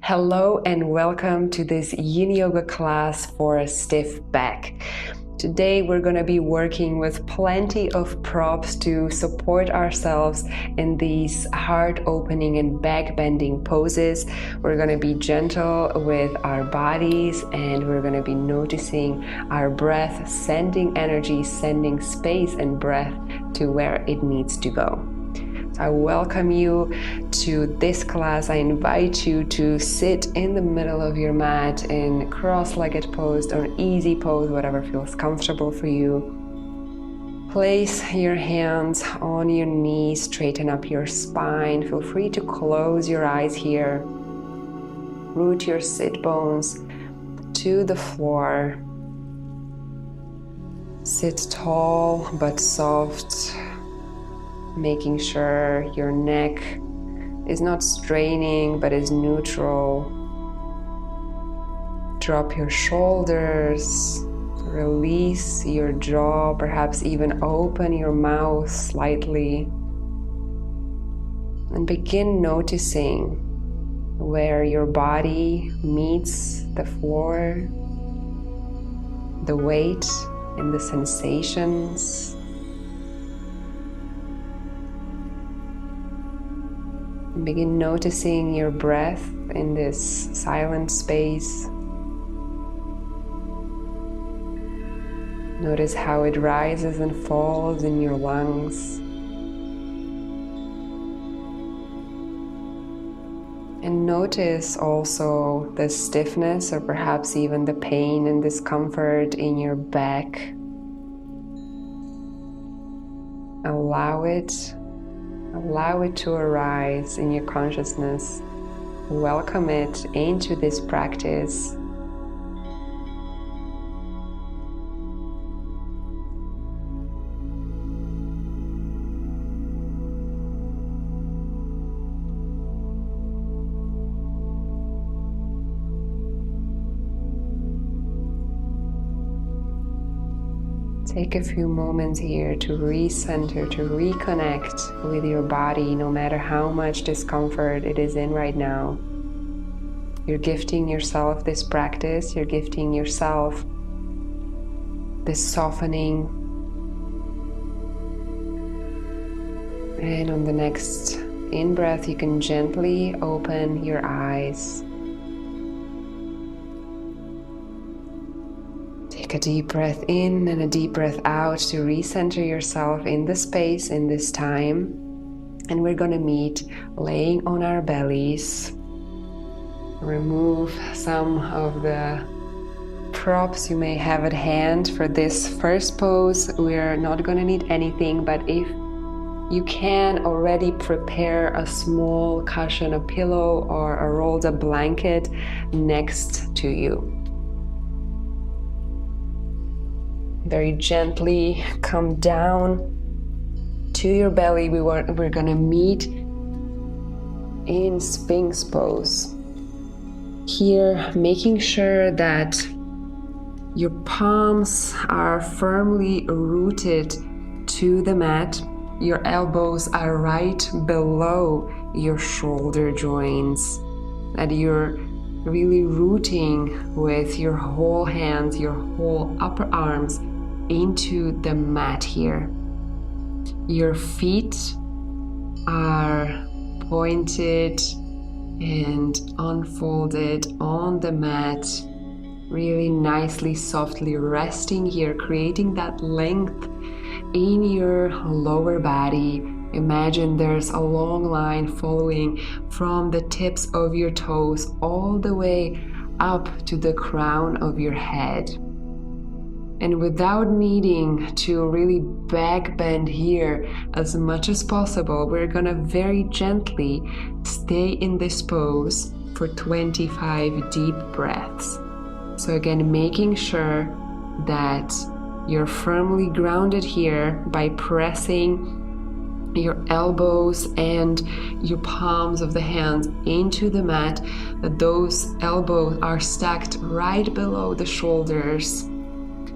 Hello and welcome to this Yin Yoga class for a stiff back. Today we're going to be working with plenty of props to support ourselves in these heart opening and back bending poses. We're going to be gentle with our bodies and we're going to be noticing our breath, sending energy, sending space and breath to where it needs to go. I welcome you to this class. I invite you to sit in the middle of your mat in cross-legged pose or easy pose, whatever feels comfortable for you. Place your hands on your knees, straighten up your spine. Feel free to close your eyes here. Root your sit bones to the floor. Sit tall but soft, making sure your neck is not straining but is neutral. Drop your shoulders, release your jaw, perhaps even open your mouth slightly, and begin noticing where your body meets the floor, the weight and the sensations. Begin noticing your breath in this silent space. Notice how it rises and falls in your lungs. And notice also the stiffness or perhaps even the pain and discomfort in your back. Allow it to arise in your consciousness. Welcome it into this practice. Take a few moments here to recenter, to reconnect with your body, no matter how much discomfort it is in right now. You're gifting yourself this practice, you're gifting yourself this softening. And on the next in-breath, you can gently open your eyes. Take a deep breath in and a deep breath out to recenter yourself in the space, in this time. And we're going to meet laying on our bellies. Remove some of the props you may have at hand for this first pose. We're not going to need anything, but if you can already prepare a small cushion, a pillow, or a rolled up blanket next to you. Very gently come down to your belly. We're going to meet in Sphinx pose. Here, making sure that your palms are firmly rooted to the mat. Your elbows are right below your shoulder joints. That you're really rooting with your whole hands, your whole upper arms into the mat here. Your feet are pointed and unfolded on the mat, really nicely, softly resting here, creating that length in your lower body. Imagine there's a long line following from the tips of your toes all the way up to the crown of your head. And without needing to really back bend here as much as possible, we're gonna very gently stay in this pose for 25 deep breaths. So again, making sure that you're firmly grounded here by pressing your elbows and your palms of the hands into the mat, that those elbows are stacked right below the shoulders,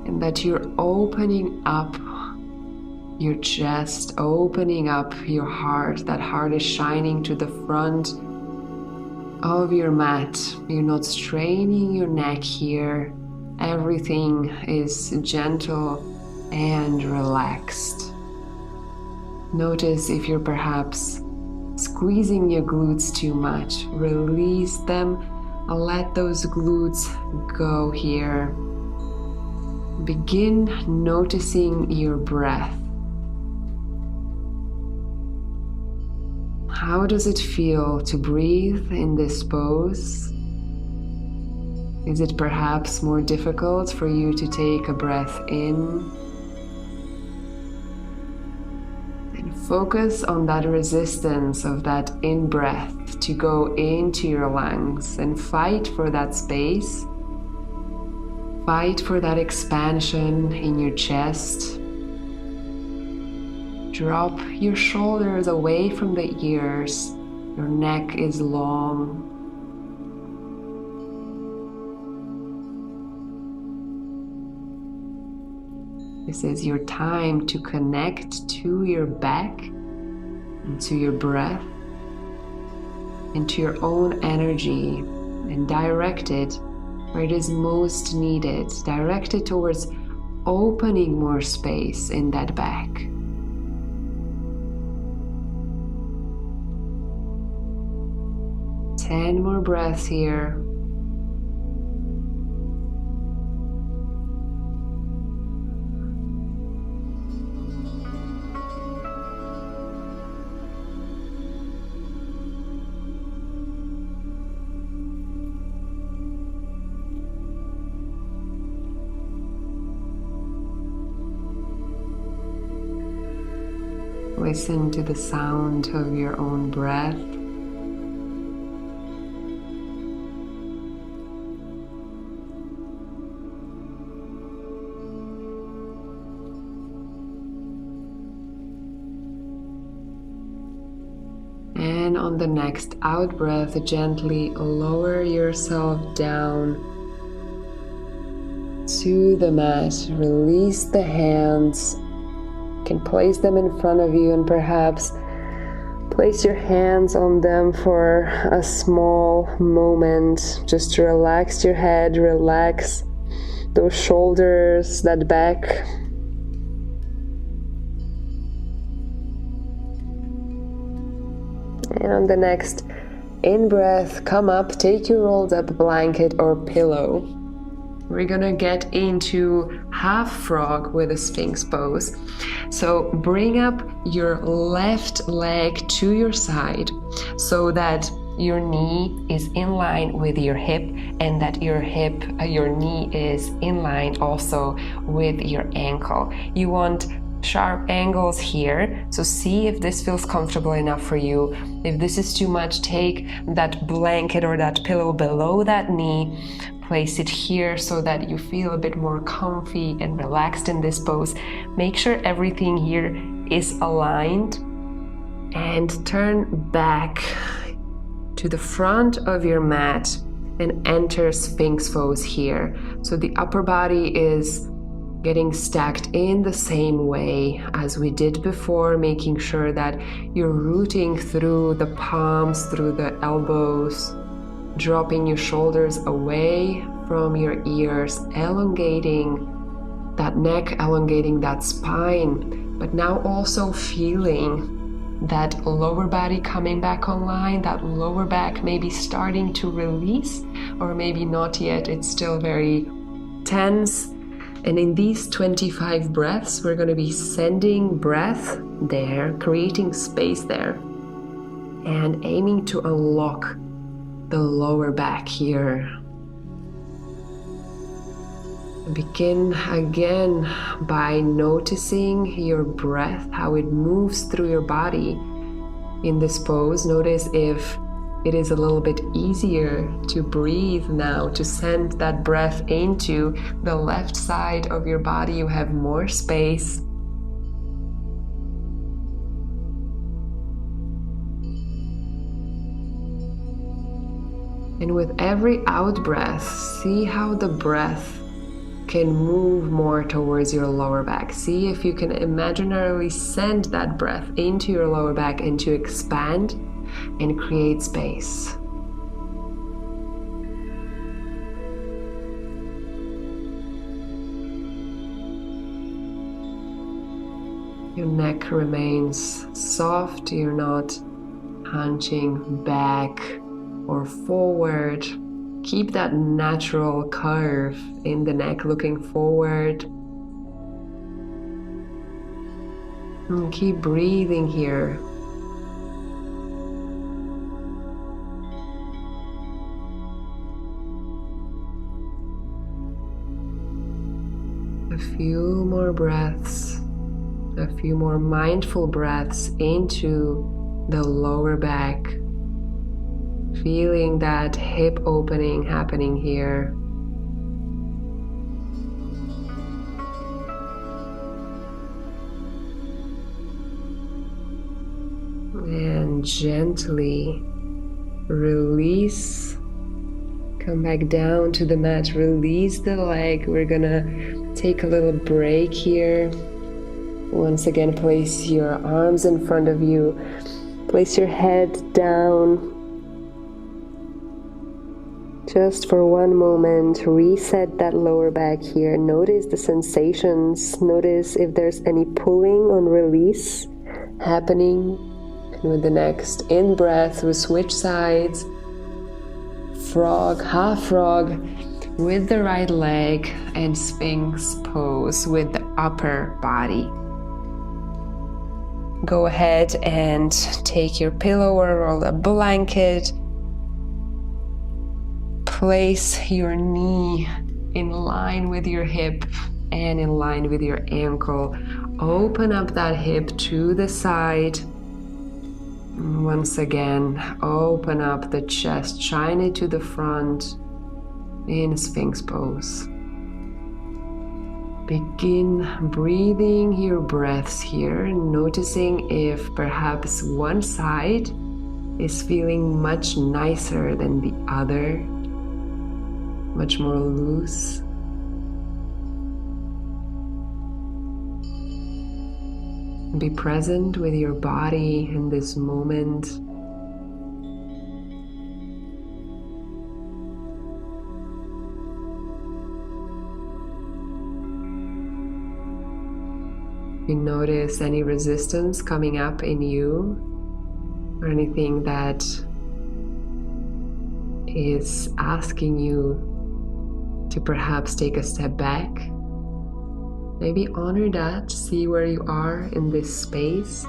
and that you're opening up your chest, opening up your heart. That heart is shining to the front of your mat. You're not straining your neck here. Everything is gentle and relaxed. Notice if you're perhaps squeezing your glutes too much. Release them. Let those glutes go here. Begin noticing your breath. How does it feel to breathe in this pose? Is it perhaps more difficult for you to take a breath in? And focus on that resistance of that in-breath to go into your lungs and fight for that space. Fight for that expansion in your chest. Drop your shoulders away from the ears. Your neck is long. This is your time to connect to your back and to your breath and to your own energy and direct it where it is most needed. Direct it towards opening more space in that back. Ten more breaths here. Listen to the sound of your own breath. And on the next out breath, gently lower yourself down to the mat. Release the hands. You can place them in front of you and perhaps place your hands on them for a small moment, just to relax your head, relax those shoulders, that back. And on the next in-breath, come up, take your rolled up blanket or pillow. We're gonna get into half frog with a Sphinx pose. So bring up your left leg to your side so that your knee is in line with your hip and that your knee is in line also with your ankle. You want sharp angles here, so see if this feels comfortable enough for you. If this is too much, take that blanket or that pillow below that knee, place it here so that you feel a bit more comfy and relaxed in this pose. Make sure everything here is aligned and turn back to the front of your mat and enter Sphinx pose here. So the upper body is getting stacked in the same way as we did before, making sure that you're rooting through the palms, through the elbows, dropping your shoulders away from your ears, elongating that neck, elongating that spine, but now also feeling that lower body coming back online, that lower back maybe starting to release, or maybe not yet, it's still very tense. And in these 25 breaths, we're going to be sending breath there, creating space there, and aiming to unlock the lower back here. Begin again by noticing your breath, how it moves through your body in this pose. Notice if it is a little bit easier to breathe now, to send that breath into the left side of your body. You have more space. And with every out breath, see how the breath can move more towards your lower back. See if you can imaginarily send that breath into your lower back and to expand and create space. Your neck remains soft, you're not hunching back or forward. Keep that natural curve in the neck, looking forward. And keep breathing here. A few more breaths, a few more mindful breaths into the lower back. Feeling that hip opening happening here. And gently release. Come back down to the mat, release the leg. We're gonna take a little break here. Once again, place your arms in front of you. Place your head down. Just for one moment, reset that lower back here. Notice the sensations. Notice if there's any pulling on release happening. And with the next in-breath, we switch sides. Frog, half frog with the right leg and Sphinx pose with the upper body. Go ahead and take your pillow or a blanket. Place your knee in line with your hip and in line with your ankle. Open up that hip to the side. Once again, open up the chest, shine it to the front in Sphinx pose. Begin breathing your breaths here, noticing if perhaps one side is feeling much nicer than the other, much more loose. Be present with your body in this moment. You notice any resistance coming up in you, or anything that is asking you to perhaps take a step back. Maybe honor that, see where you are in this space.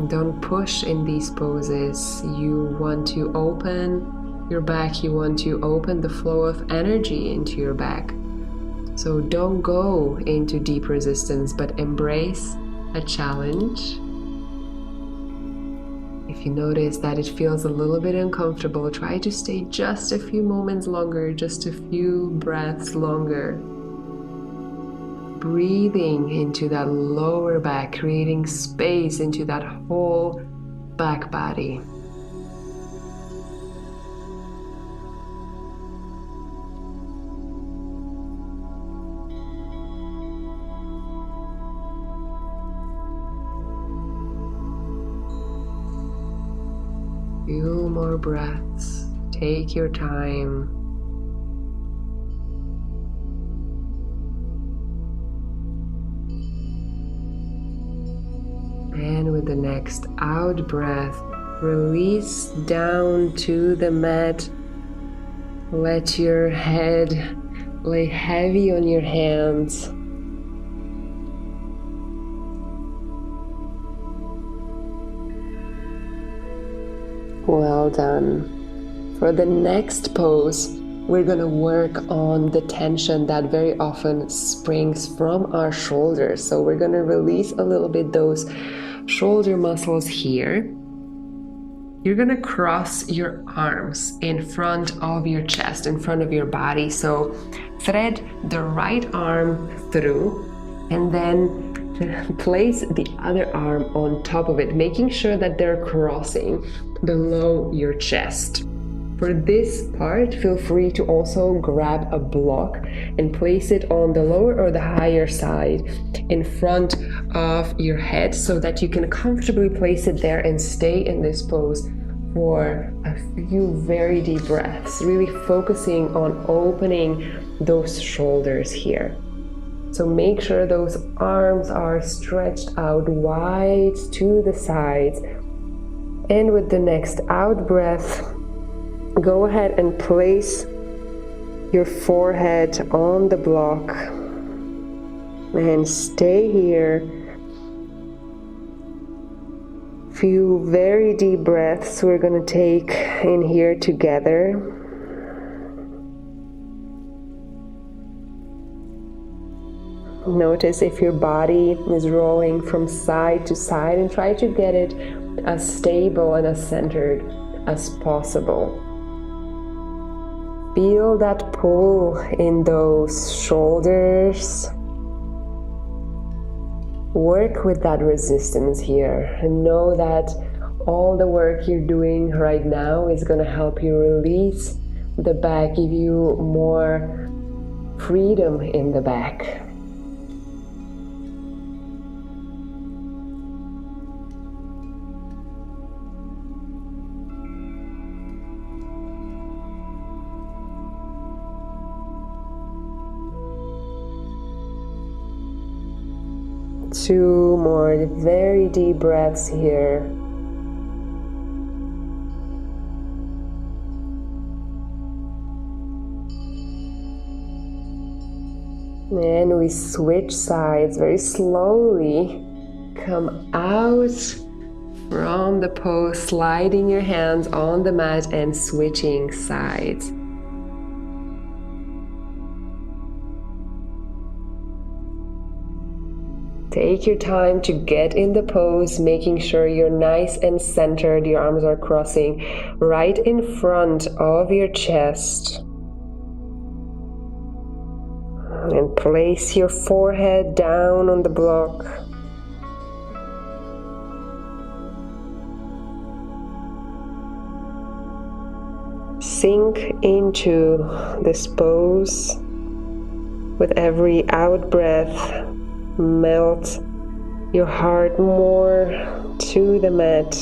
Don't push in these poses. You want to open your back, you want to open the flow of energy into your back. So don't go into deep resistance, but embrace a challenge. If you notice that it feels a little bit uncomfortable, try to stay just a few moments longer, just a few breaths longer. Breathing into that lower back, creating space into that whole back body. Few more breaths. Take your time. And with the next out breath, release down to the mat. Let your head lay heavy on your hands. Well done. For the next pose, we're going to work on the tension that very often springs from our shoulders. So we're going to release a little bit those shoulder muscles here. You're going to cross your arms in front of your chest, in front of your body. So thread the right arm through and then place the other arm on top of it, making sure that they're crossing below your chest. For this part, feel free to also grab a block and place it on the lower or the higher side in front of your head so that you can comfortably place it there and stay in this pose for a few very deep breaths, really focusing on opening those shoulders here. So make sure those arms are stretched out wide to the sides. And with the next out breath, go ahead and place your forehead on the block and stay here. Few very deep breaths we're going to take in here together. Notice if your body is rolling from side to side, and try to get it as stable and as centered as possible. Feel that pull in those shoulders. Work with that resistance here and know that all the work you're doing right now is going to help you release the back, give you more freedom in the back. Two more very deep breaths here. And we switch sides very slowly. Come out from the pose, sliding your hands on the mat and switching sides. Take your time to get in the pose, making sure you're nice and centered. Your arms are crossing right in front of your chest. And place your forehead down on the block. Sink into this pose. With every out breath, melt your heart more to the mat.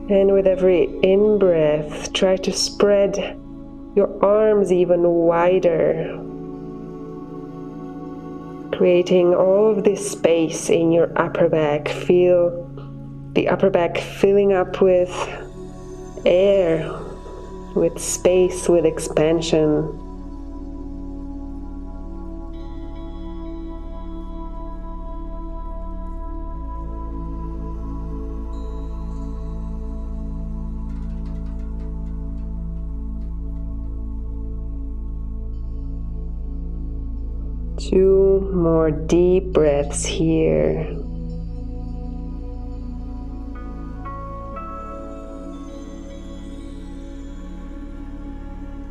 And with every in-breath, try to spread your arms even wider, creating all of this space in your upper back. Feel the upper back filling up with air, with space, with expansion. Two more deep breaths here.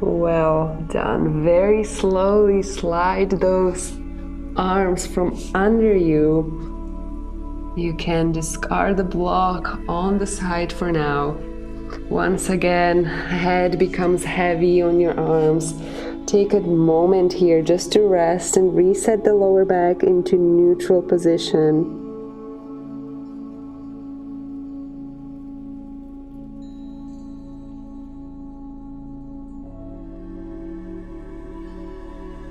Well done. Very slowly slide those arms from under you. You can discard the block on the side for now. Once again, head becomes heavy on your arms. Take a moment here just to rest and reset the lower back into neutral position.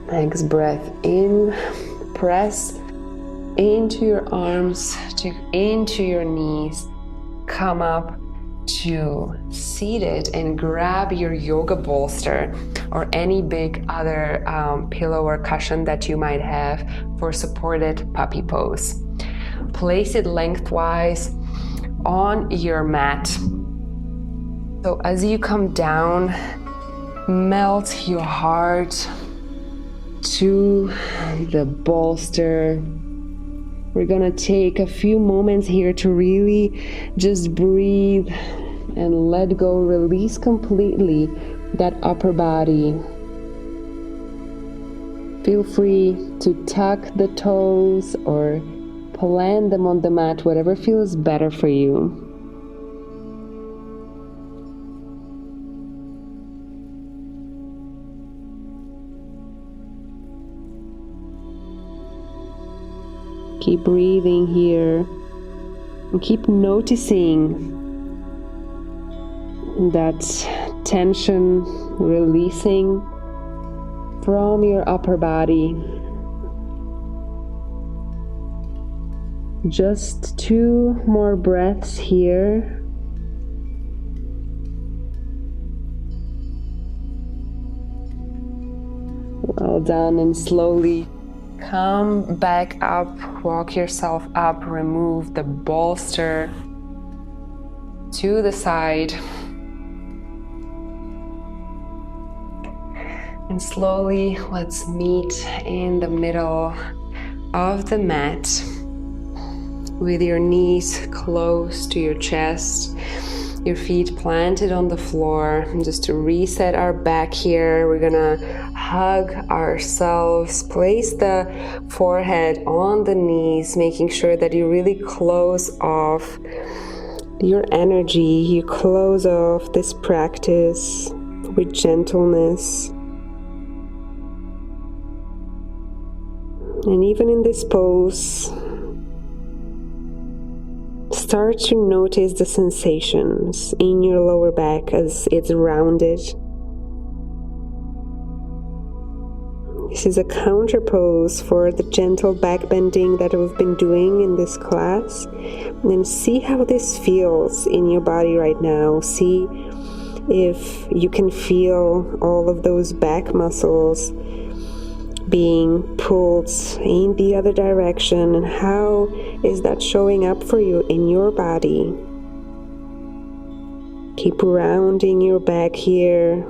Next breath in, press into your arms, into your knees. Come up to seated and grab your yoga bolster or any big other pillow or cushion that you might have for supported puppy pose. Place it lengthwise on your mat. So as you come down, melt your heart to the bolster. We're gonna take a few moments here to really just breathe and let go, release completely that upper body. Feel free to tuck the toes or plant them on the mat, whatever feels better for you. Keep breathing here and keep noticing that tension releasing from your upper body. Just 2 more breaths here. Well done, and slowly come back up, walk yourself up, remove the bolster to the side. And slowly let's meet in the middle of the mat with your knees close to your chest, your feet planted on the floor. And just to reset our back here, we're gonna hug ourselves, place the forehead on the knees, making sure that you really close off your energy, you close off this practice with gentleness. And even in this pose, start to notice the sensations in your lower back as it's rounded. This is a counter pose for the gentle back bending that we've been doing in this class. And see how this feels in your body right now. See if you can feel all of those back muscles being pulled in the other direction, and how is that showing up for you in your body. Keep rounding your back here.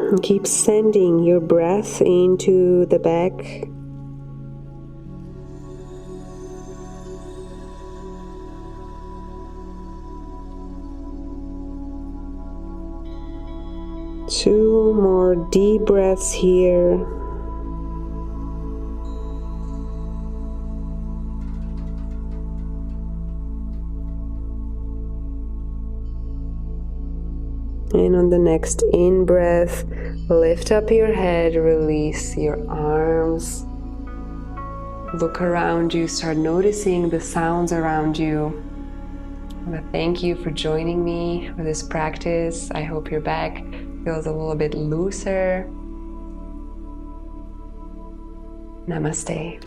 And keep sending your breath into the back. Two more deep breaths here. And on the next in-breath, lift up your head, release your arms. Look around you, start noticing the sounds around you. I want to thank you for joining me for this practice. I hope your back feels a little bit looser. Namaste.